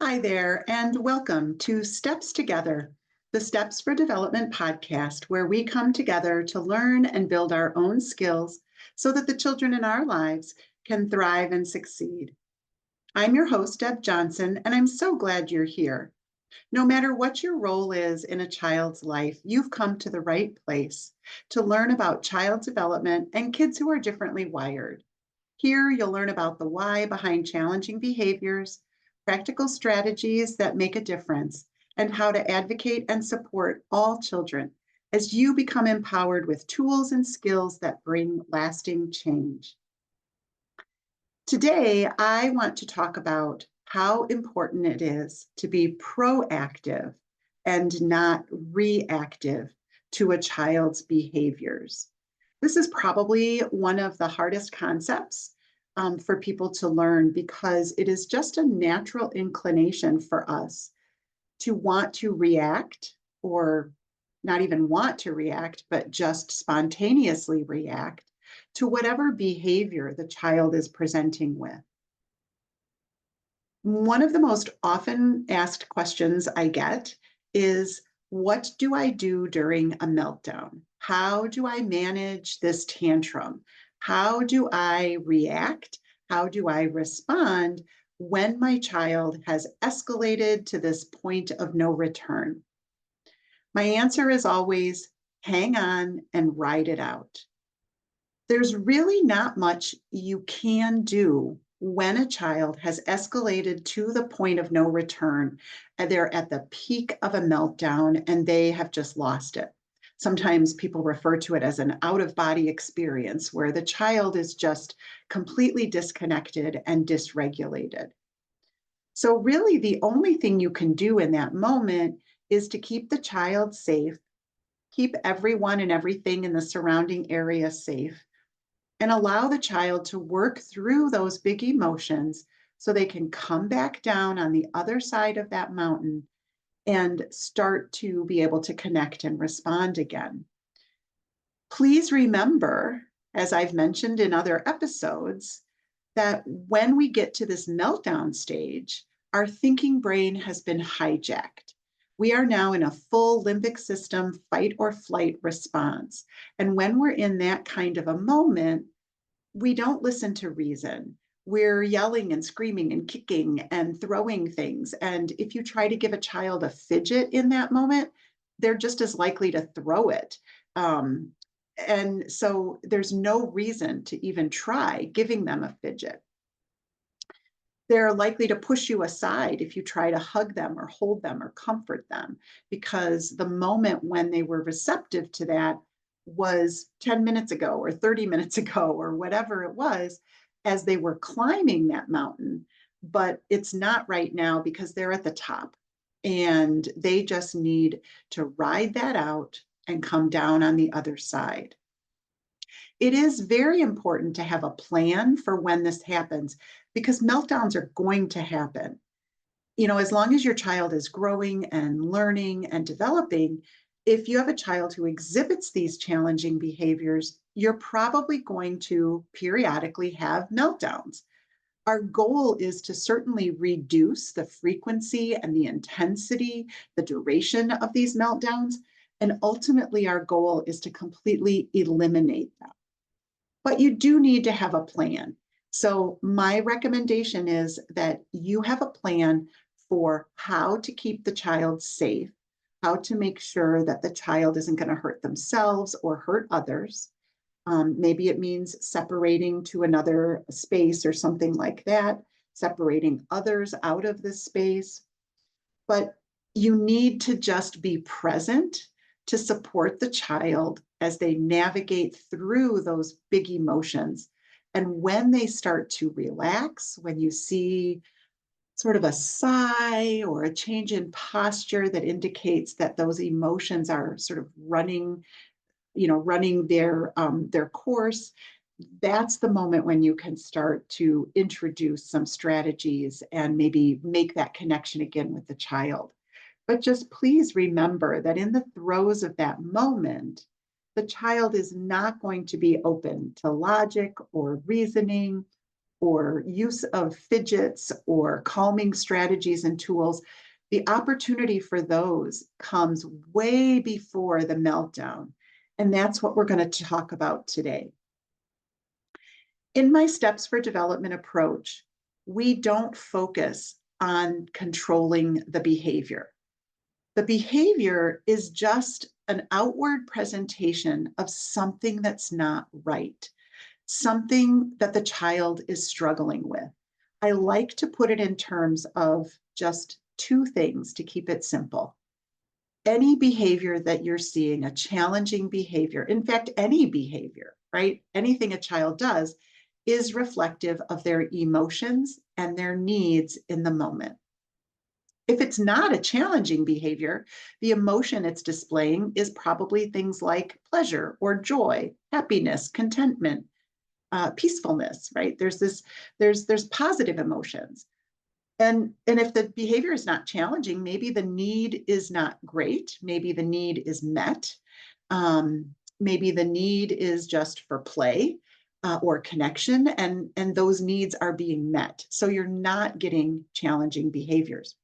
Hi there, and welcome to Steps Together, the Steps for Development podcast, where we come together to learn and build our own skills so that the children in our lives can thrive and succeed. I'm your host, Deb Johnson, and I'm so glad you're here. No matter what your role is in a child's life, you've come to the right place to learn about child development and kids who are differently wired. Here, you'll learn about the why behind challenging behaviors, practical strategies that make a difference, and how to advocate and support all children as you become empowered with tools and skills that bring lasting change. Today, I want to talk about how important it is to be proactive and not reactive to a child's behaviors. This is probably one of the hardest concepts for people to learn because it is just a natural inclination for us to want to react, or not even want to react, but just spontaneously react to whatever behavior the child is presenting with. One of the most often asked questions I get is, what do I do during a meltdown? How do I manage this tantrum? How do I react? How do I respond when my child has escalated to this point of no return? My answer is always hang on and ride it out. There's really not much you can do when a child has escalated to the point of no return, and they're at the peak of a meltdown and they have just lost it. Sometimes people refer to it as an out-of-body experience where the child is just completely disconnected and dysregulated. So really the only thing you can do in that moment is to keep the child safe, keep everyone and everything in the surrounding area safe, and allow the child to work through those big emotions so they can come back down on the other side of that mountain and start to be able to connect and respond again. Please remember, as I've mentioned in other episodes, that when we get to this meltdown stage, our thinking brain has been hijacked. We are now in a full limbic system fight or flight response. And when we're in that kind of a moment, we don't listen to reason. We're yelling and screaming and kicking and throwing things. And if you try to give a child a fidget in that moment, they're just as likely to throw it. And so there's no reason to even try giving them a fidget. They're likely to push you aside if you try to hug them or hold them or comfort them, because the moment when they were receptive to that was 10 minutes ago or 30 minutes ago or whatever it was as they were climbing that mountain. But it's not right now because they're at the top and they just need to ride that out and come down on the other side. It is very important to have a plan for when this happens because meltdowns are going to happen. You know, as long as your child is growing and learning and developing, if you have a child who exhibits these challenging behaviors, you're probably going to periodically have meltdowns. Our goal is to certainly reduce the frequency and the intensity, the duration of these meltdowns. And ultimately, our goal is to completely eliminate them. But you do need to have a plan. So my recommendation is that you have a plan for how to keep the child safe, how to make sure that the child isn't going to hurt themselves or hurt others. Maybe it means separating to another space or something like that, separating others out of this space. But you need to just be present to support the child as they navigate through those big emotions. And when they start to relax, when you see sort of a sigh or a change in posture that indicates that those emotions are sort of running their course, that's the moment when you can start to introduce some strategies and maybe make that connection again with the child. But just please remember that in the throes of that moment, the child is not going to be open to logic or reasoning or use of fidgets or calming strategies and tools, the opportunity for those comes way before the meltdown. And that's what we're going to talk about today. In my Steps for Development approach, we don't focus on controlling the behavior. The behavior is just an outward presentation of something that's not right, something that the child is struggling with. I like to put it in terms of just two things to keep it simple. Any behavior that you're seeing, a challenging behavior, in fact, any behavior, right? Anything a child does is reflective of their emotions and their needs in the moment. If it's not a challenging behavior, the emotion it's displaying is probably things like pleasure or joy, happiness, contentment, peacefulness, right? There's positive emotions. And if the behavior is not challenging, maybe the need is not great. Maybe the need is met. Maybe the need is just for play or connection, and those needs are being met. So you're not getting challenging behaviors.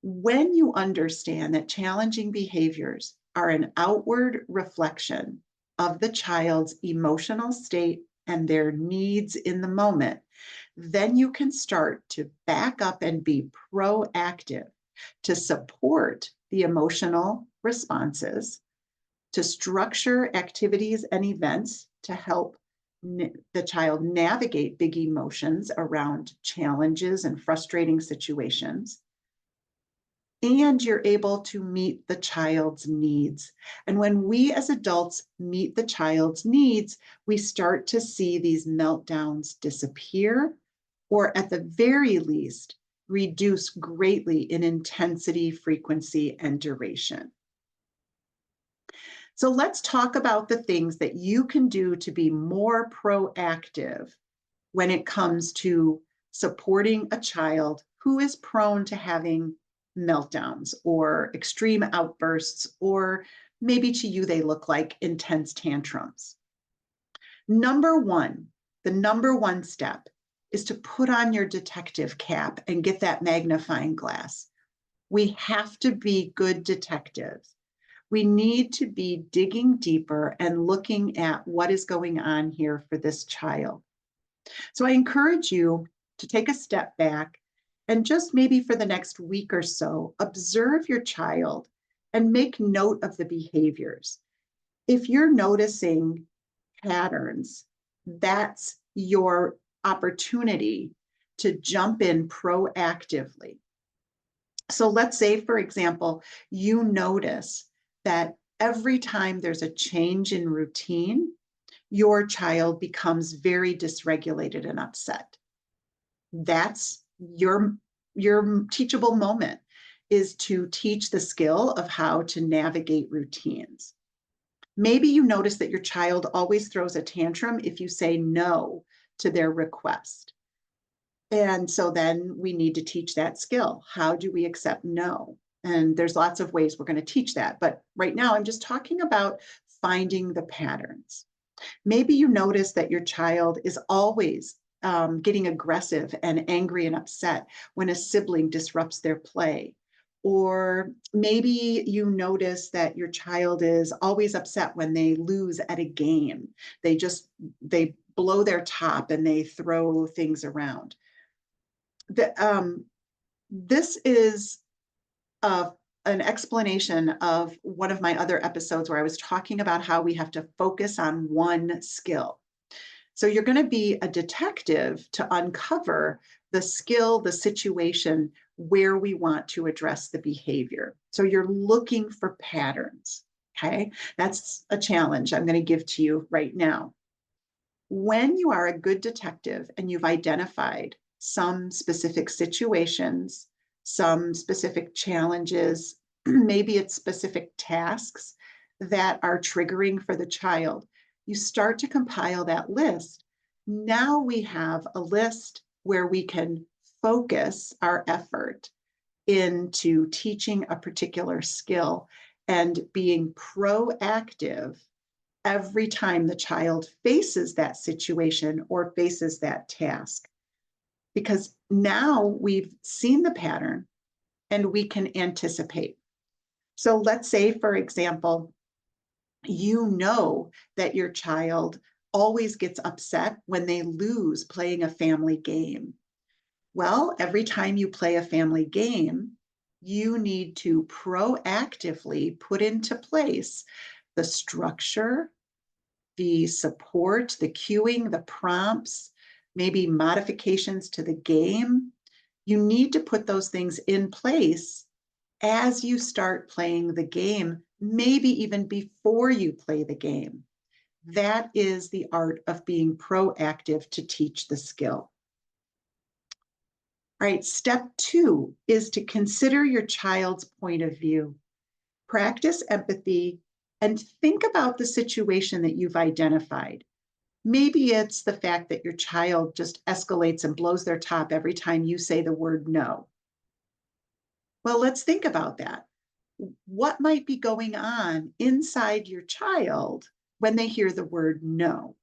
When you understand that challenging behaviors are an outward reflection of the child's emotional state and their needs in the moment, then you can start to back up and be proactive to support the emotional responses, to structure activities and events to help the child navigate big emotions around challenges and frustrating situations. And you're able to meet the child's needs. And when we as adults meet the child's needs, we start to see these meltdowns disappear, or at the very least, reduce greatly in intensity, frequency, and duration. So let's talk about the things that you can do to be more proactive when it comes to supporting a child who is prone to having meltdowns or extreme outbursts, or maybe to you they look like intense tantrums. Number one, the number one step is to put on your detective cap and get that magnifying glass. We have to be good detectives. We need to be digging deeper and looking at what is going on here for this child. So I encourage you to take a step back and just maybe for the next week or so, observe your child and make note of the behaviors. If you're noticing patterns, that's your opportunity to jump in proactively. So let's say, for example, you notice that every time there's a change in routine, your child becomes very dysregulated and upset. That's your teachable moment, is to teach the skill of how to navigate routines. Maybe you notice that your child always throws a tantrum if you say no to their request. And so then we need to teach that skill. How do we accept no? And there's lots of ways we're going to teach that. But right now, I'm just talking about finding the patterns. Maybe you notice that your child is always getting aggressive and angry and upset when a sibling disrupts their play. Or maybe you notice that your child is always upset when they lose at a game. They blow their top and they throw things around. This is an explanation of one of my other episodes where I was talking about how we have to focus on one skill. So you're going to be a detective to uncover the skill, the situation where we want to address the behavior. So you're looking for patterns. Okay, that's a challenge I'm going to give to you right now. When you are a good detective and you've identified some specific situations, some specific challenges, maybe it's specific tasks that are triggering for the child, you start to compile that list. Now we have a list where we can focus our effort into teaching a particular skill and being proactive every time the child faces that situation or faces that task. Because now we've seen the pattern and we can anticipate. So let's say, for example, you know that your child always gets upset when they lose playing a family game. Well, every time you play a family game, you need to proactively put into place the structure, the support, the cueing, the prompts, maybe modifications to the game. You need to put those things in place as you start playing the game, maybe even before you play the game. That is the art of being proactive to teach the skill. All right, step 2 is to consider your child's point of view. Practice empathy and think about the situation that you've identified. Maybe it's the fact that your child just escalates and blows their top every time you say the word no. Well, let's think about that. What might be going on inside your child when they hear the word no?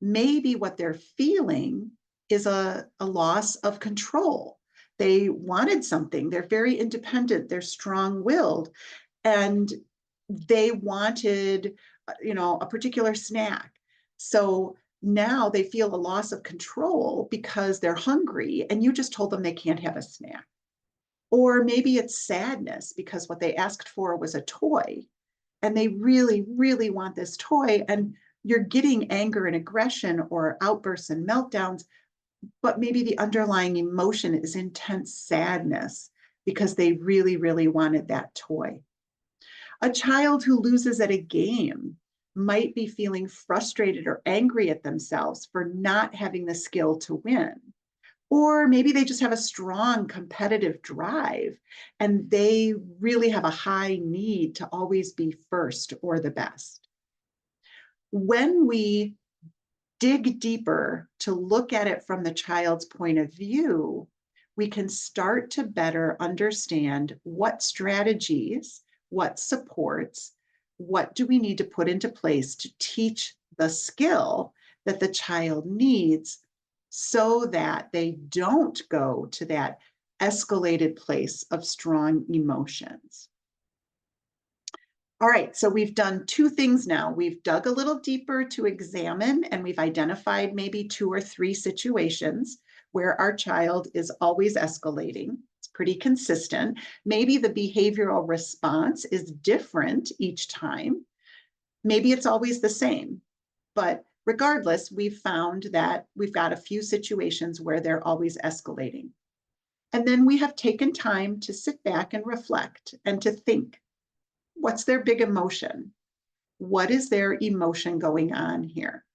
Maybe what they're feeling is a loss of control. They wanted something, they're very independent, they're strong-willed, and they wanted, a particular snack. So now they feel a loss of control because they're hungry and you just told them they can't have a snack. Or maybe it's sadness because what they asked for was a toy and they really, really want this toy. And you're getting anger and aggression or outbursts and meltdowns, but maybe the underlying emotion is intense sadness because they really, really wanted that toy. A child who loses at a game might be feeling frustrated or angry at themselves for not having the skill to win. Or maybe they just have a strong competitive drive and they really have a high need to always be first or the best. When we dig deeper to look at it from the child's point of view, we can start to better understand what strategies, what supports, what do we need to put into place to teach the skill that the child needs so that they don't go to that escalated place of strong emotions. All right, so we've done 2 things now. We've dug a little deeper to examine, and we've identified maybe 2 or 3 situations where our child is always escalating. It's pretty consistent. Maybe the behavioral response is different each time. Maybe it's always the same, but regardless, we've found that we've got a few situations where they're always escalating. And then we have taken time to sit back and reflect and to think, what's their big emotion? What is their emotion going on here?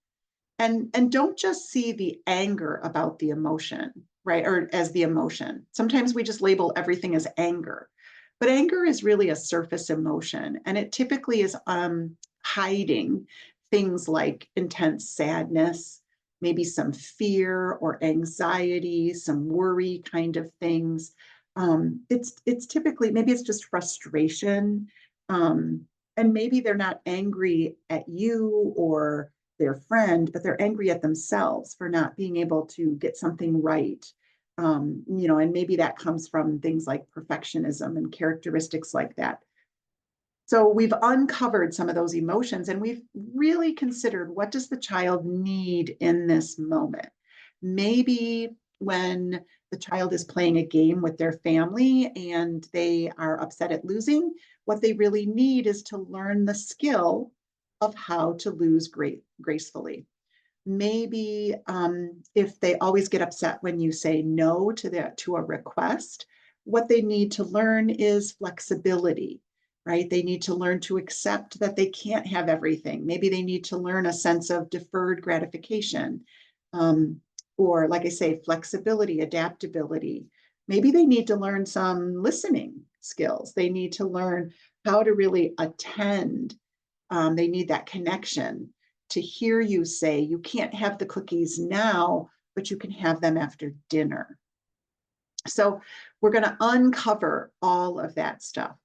And don't just see the anger about the emotion, right? Or as the emotion. Sometimes we just label everything as anger. But anger is really a surface emotion, and it typically is hiding things like intense sadness, maybe some fear or anxiety, some worry kind of things. It's typically, maybe it's just frustration. And maybe they're not angry at you or their friend, but they're angry at themselves for not being able to get something right. And maybe that comes from things like perfectionism and characteristics like that. So we've uncovered some of those emotions and we've really considered, what does the child need in this moment? Maybe when the child is playing a game with their family and they are upset at losing, what they really need is to learn the skill of how to lose gracefully. Maybe if they always get upset when you say no to a request, what they need to learn is flexibility, right? They need to learn to accept that they can't have everything. Maybe they need to learn a sense of deferred gratification, or like I say, flexibility, adaptability. Maybe they need to learn some listening skills. They need to learn how to really attend. They need that connection to hear you say, you can't have the cookies now, but you can have them after dinner. So we're going to uncover all of that stuff.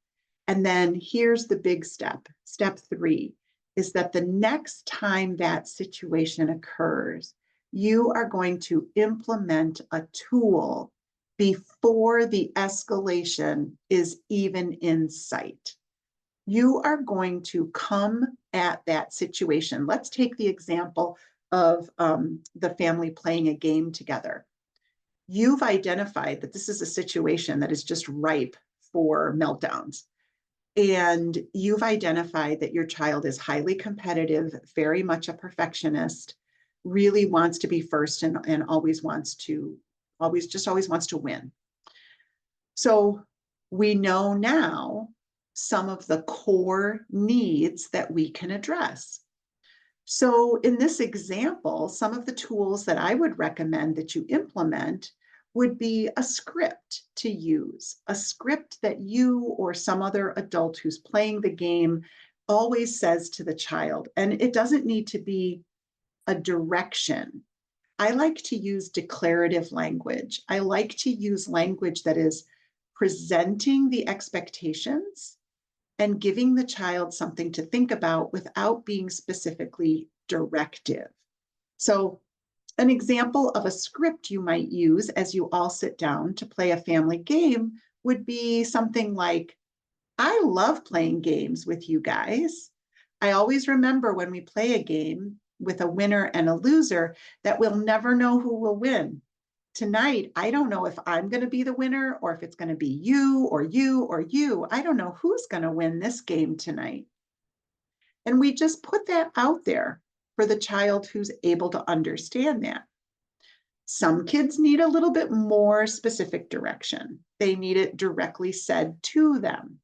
And then here's the big step, step 3. is that the next time that situation occurs, you are going to implement a tool before the escalation is even in sight. You are going to come at that situation. Let's take the example of the family playing a game together. You've identified that this is a situation that is just ripe for meltdowns. And you've identified that your child is highly competitive, very much a perfectionist, really wants to be first and always wants to, always wants to win. So we know now some of the core needs that we can address. So in this example, some of the tools that I would recommend that you implement would be a script to use, a script that you or some other adult who's playing the game always says to the child. And it doesn't need to be a direction. I like to use declarative language. I like to use language that is presenting the expectations and giving the child something to think about without being specifically directive. So an example of a script you might use as you all sit down to play a family game would be something like, I love playing games with you guys. I always remember when we play a game with a winner and a loser that we'll never know who will win. Tonight, I don't know if I'm going to be the winner or if it's going to be you or you or you. I don't know who's going to win this game tonight. And we just put that out there for the child who's able to understand that. Some kids need a little bit more specific direction. They need it directly said to them.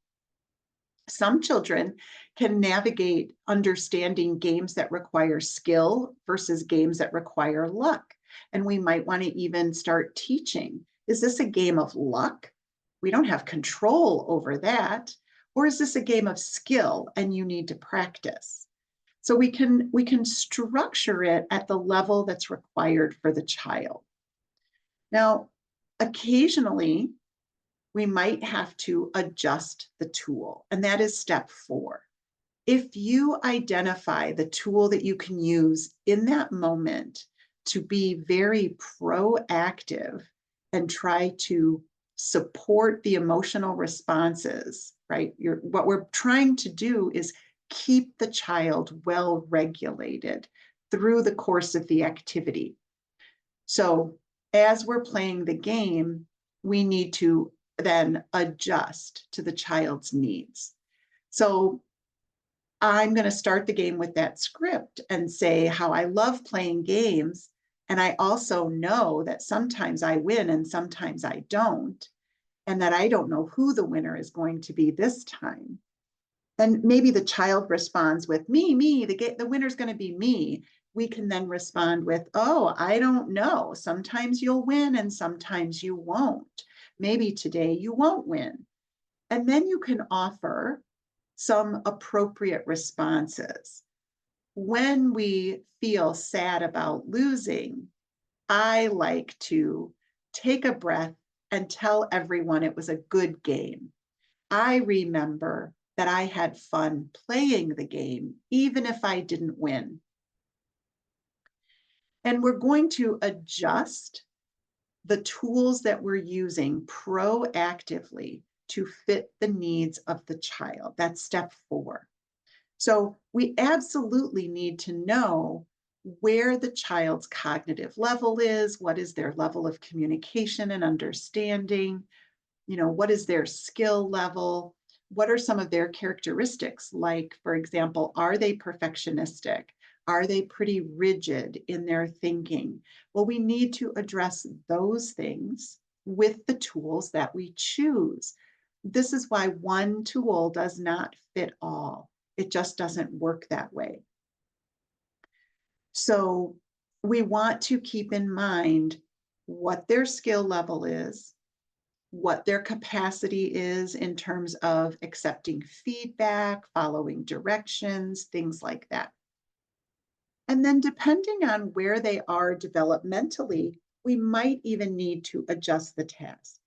Some children can navigate understanding games that require skill versus games that require luck. And we might want to even start teaching. Is this a game of luck? We don't have control over that. Or is this a game of skill and you need to practice? So we can structure it at the level that's required for the child. Now, occasionally, we might have to adjust the tool, and that is step 4. If you identify the tool that you can use in that moment to be very proactive and try to support the emotional responses, right? What we're trying to do is keep the child well regulated through the course of the activity. So as we're playing the game, we need to then adjust to the child's needs. So I'm going to start the game with that script and say how I love playing games. And I also know that sometimes I win and sometimes I don't, and that I don't know who the winner is going to be this time. And maybe the child responds with me, the winner's going to be me. We can then respond with, oh, I don't know. Sometimes you'll win and sometimes you won't. Maybe today you won't win. And then you can offer some appropriate responses. When we feel sad about losing, I like to take a breath and tell everyone it was a good game. I remember that I had fun playing the game, even if I didn't win. And we're going to adjust the tools that we're using proactively to fit the needs of the child. That's step 4. So we absolutely need to know where the child's cognitive level is, what is their level of communication and understanding, what is their skill level, what are some of their characteristics? Like, for example, are they perfectionistic? Are they pretty rigid in their thinking? Well, we need to address those things with the tools that we choose. This is why one tool does not fit all. It just doesn't work that way. So we want to keep in mind what their skill level is, what their capacity is in terms of accepting feedback, following directions, things like that. And then depending on where they are developmentally, we might even need to adjust the task.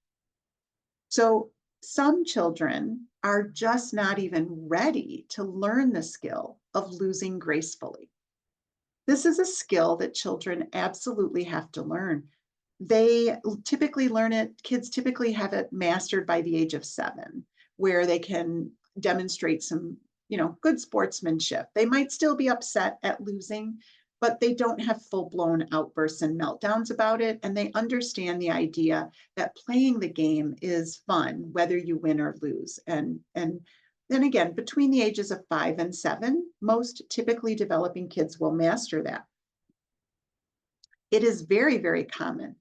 So some children are just not even ready to learn the skill of losing gracefully. This is a skill that children absolutely have to learn. They typically learn it, kids typically have it mastered by the age of 7, where they can demonstrate some, good sportsmanship. They might still be upset at losing, but they don't have full-blown outbursts and meltdowns about it. And they understand the idea that playing the game is fun, whether you win or lose. And then again, between the ages of 5 and 7, most typically developing kids will master that. It is very, very common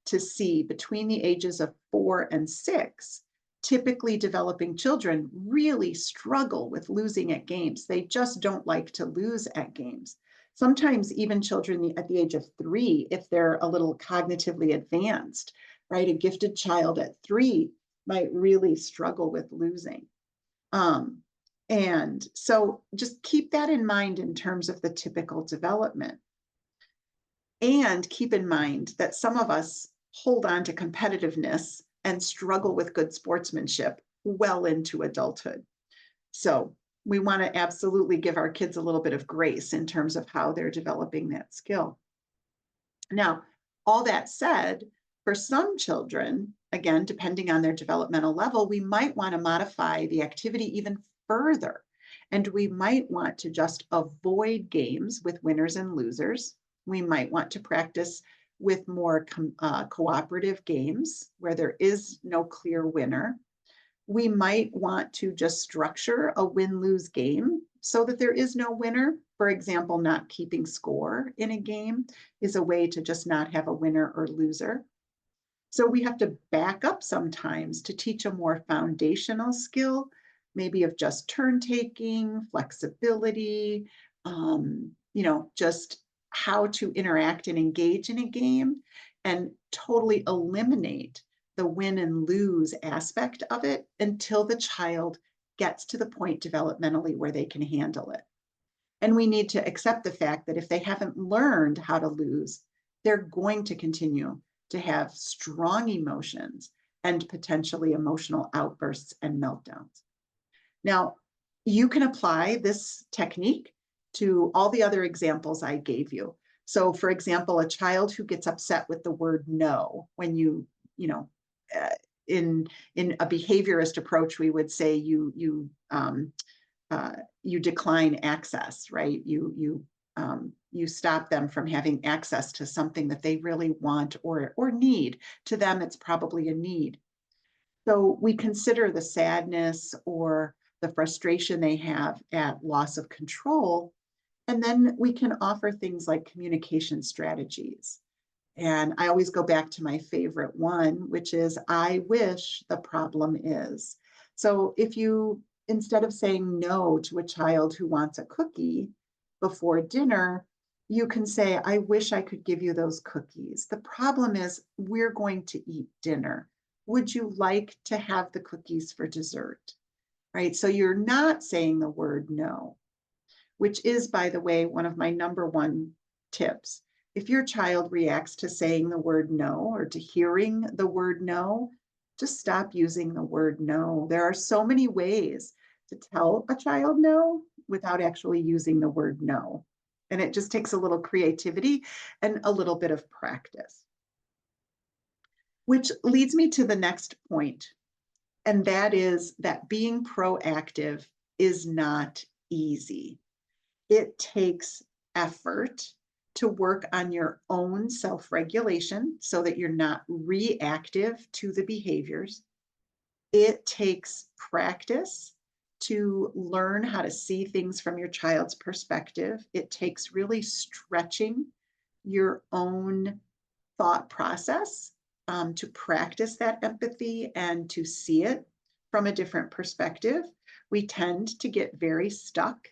to see between the ages of 4 and 6, typically developing children really struggle with losing at games. They just don't like to lose at games. Sometimes even children at the age of 3, if they're a little cognitively advanced, right? A gifted child at 3 might really struggle with losing. And so just keep that in mind in terms of the typical development. And keep in mind that some of us hold on to competitiveness and struggle with good sportsmanship well into adulthood. So we want to absolutely give our kids a little bit of grace in terms of how they're developing that skill. Now, all that said, for some children, again, depending on their developmental level, we might want to modify the activity even further. And we might want to just avoid games with winners and losers. We might want to practice with more cooperative games where there is no clear winner. We might want to just structure a win-lose game so that there is no winner. For example, not keeping score in a game is a way to just not have a winner or loser. So we have to back up sometimes to teach a more foundational skill, maybe of just turn taking, flexibility, just how to interact and engage in a game, and totally eliminate the win and lose aspect of it until the child gets to the point developmentally where they can handle it. And we need to accept the fact that if they haven't learned how to lose, they're going to continue to have strong emotions and potentially emotional outbursts and meltdowns. Now, you can apply this technique to all the other examples I gave you. So for example, a child who gets upset with the word no, when in a behaviorist approach, we would say you decline access, right? You stop them from having access to something that they really want or need. To them, it's probably a need. So we consider the sadness or the frustration they have at loss of control. And then we can offer things like communication strategies. And I always go back to my favorite one, which is, I wish the problem is. So if you, instead of saying no to a child who wants a cookie before dinner, you can say, I wish I could give you those cookies. The problem is we're going to eat dinner. Would you like to have the cookies for dessert? Right? So you're not saying the word no, which is, by the way, one of my number one tips. If your child reacts to saying the word no or to hearing the word no, just stop using the word no. There are so many ways to tell a child no without actually using the word no. And it just takes a little creativity and a little bit of practice. Which leads me to the next point, and that is that being proactive is not easy. It takes effort to work on your own self-regulation so that you're not reactive to the behaviors. It takes practice to learn how to see things from your child's perspective. It takes really stretching your own thought process to practice that empathy and to see it from a different perspective. We tend to get very stuck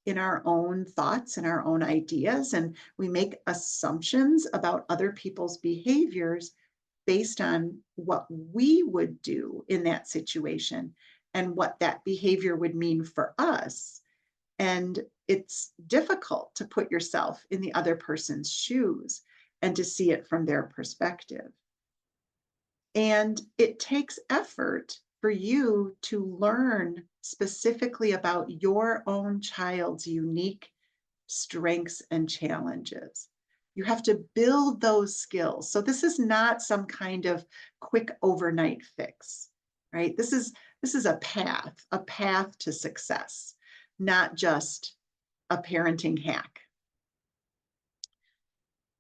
in our own thoughts and our own ideas, and we make assumptions about other people's behaviors based on what we would do in that situation and what that behavior would mean for us. And it's difficult to put yourself in the other person's shoes and to see it from their perspective. And it takes effort for you to learn specifically about your own child's unique strengths and challenges. You have to build those skills. So this is not some kind of quick overnight fix, right? This is a path to success, not just a parenting hack.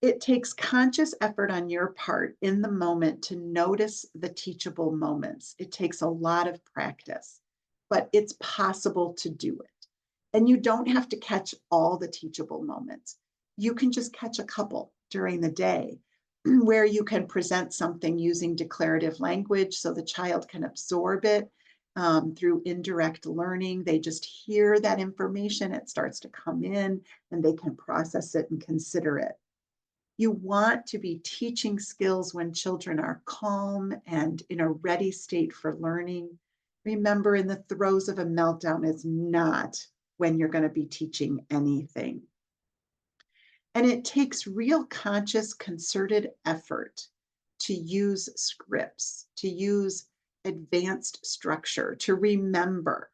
It takes conscious effort on your part in the moment to notice the teachable moments. It takes a lot of practice, but it's possible to do it. And you don't have to catch all the teachable moments. You can just catch a couple during the day where you can present something using declarative language so the child can absorb it through indirect learning. They just hear that information, it starts to come in, and they can process it and consider it. You want to be teaching skills when children are calm and in a ready state for learning. Remember, in the throes of a meltdown is not when you're going to be teaching anything. And it takes real conscious, concerted effort to use scripts, to use advanced structure, to remember,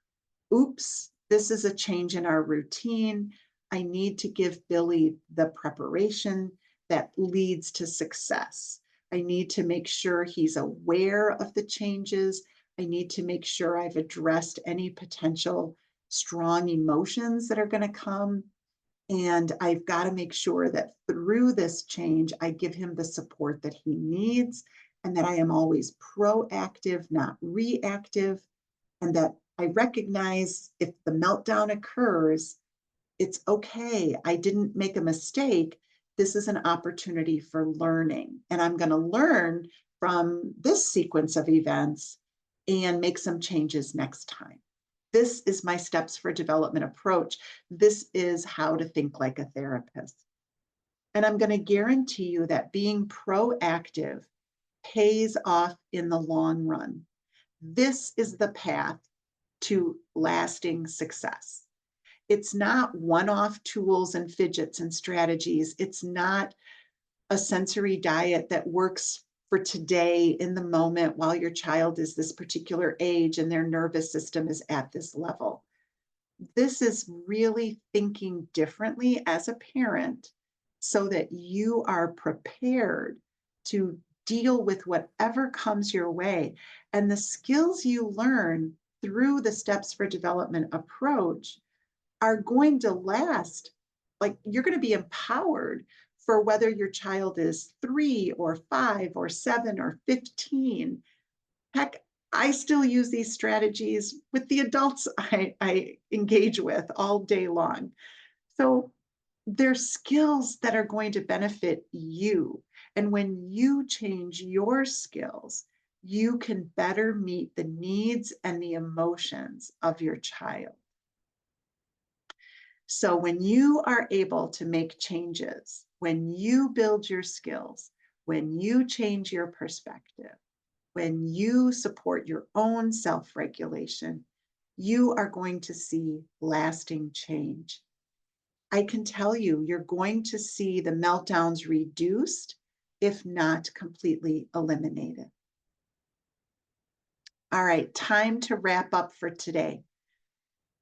oops, this is a change in our routine. I need to give Billy the preparation that leads to success. I need to make sure he's aware of the changes. I need to make sure I've addressed any potential strong emotions that are going to come. And I've got to make sure that through this change, I give him the support that he needs, and that I am always proactive, not reactive, and that I recognize if the meltdown occurs, it's okay. I didn't make a mistake. This is an opportunity for learning. And I'm going to learn from this sequence of events and make some changes next time. This is my steps for development approach. This is how to think like a therapist. And I'm going to guarantee you that being proactive pays off in the long run. This is the path to lasting success. It's not one-off tools and fidgets and strategies. It's not a sensory diet that works for today in the moment while your child is this particular age and their nervous system is at this level. This is really thinking differently as a parent so that you are prepared to deal with whatever comes your way. And the skills you learn through the steps for development approach are going to last. Like, you're going to be empowered for whether your child is 3 or 5 or 7 or 15. Heck, I still use these strategies with the adults I engage with all day long. So they're skills that are going to benefit you. And when you change your skills, you can better meet the needs and the emotions of your child. So when you are able to make changes, when you build your skills, when you change your perspective, when you support your own self-regulation, you are going to see lasting change. I can tell you, you're going to see the meltdowns reduced, if not completely eliminated. All right, time to wrap up for today.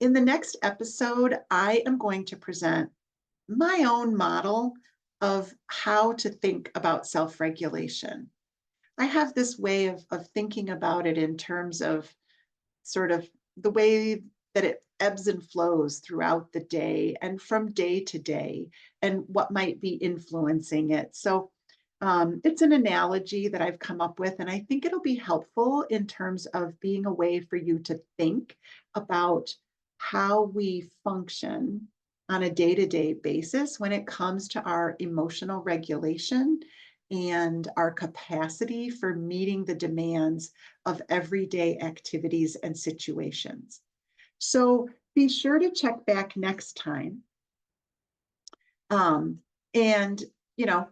In the next episode, I am going to present my own model of how to think about self-regulation. I have this way of thinking about it in terms of sort of the way that it ebbs and flows throughout the day and from day to day, and what might be influencing it. So it's an analogy that I've come up with, and I think it'll be helpful in terms of being a way for you to think about how we function on a day-to-day basis when it comes to our emotional regulation and our capacity for meeting the demands of everyday activities and situations. So be sure to check back next time, and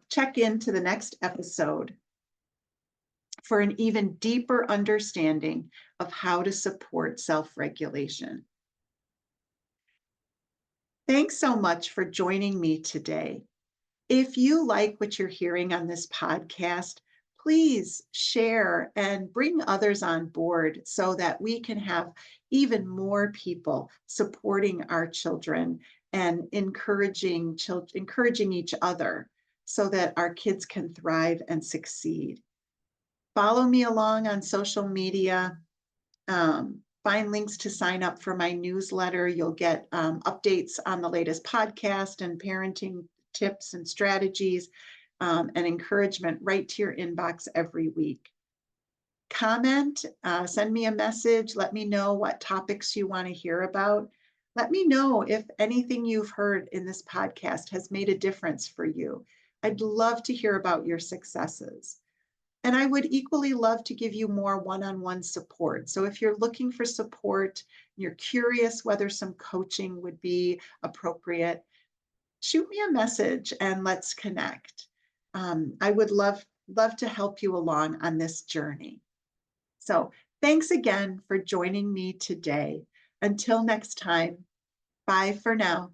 check into the next episode for an even deeper understanding of how to support self-regulation. Thanks so much for joining me today. If you like what you're hearing on this podcast, please share and bring others on board so that we can have even more people supporting our children and encouraging each other so that our kids can thrive and succeed. Follow me along on social media. Find links to sign up for my newsletter. You'll get updates on the latest podcast and parenting tips and strategies and encouragement right to your inbox every week. Comment, send me a message. Let me know what topics you want to hear about. Let me know if anything you've heard in this podcast has made a difference for you. I'd love to hear about your successes. And I would equally love to give you more one-on-one support. So if you're looking for support, you're curious whether some coaching would be appropriate, shoot me a message and let's connect. I would love to help you along on this journey. So thanks again for joining me today. Until next time, bye for now.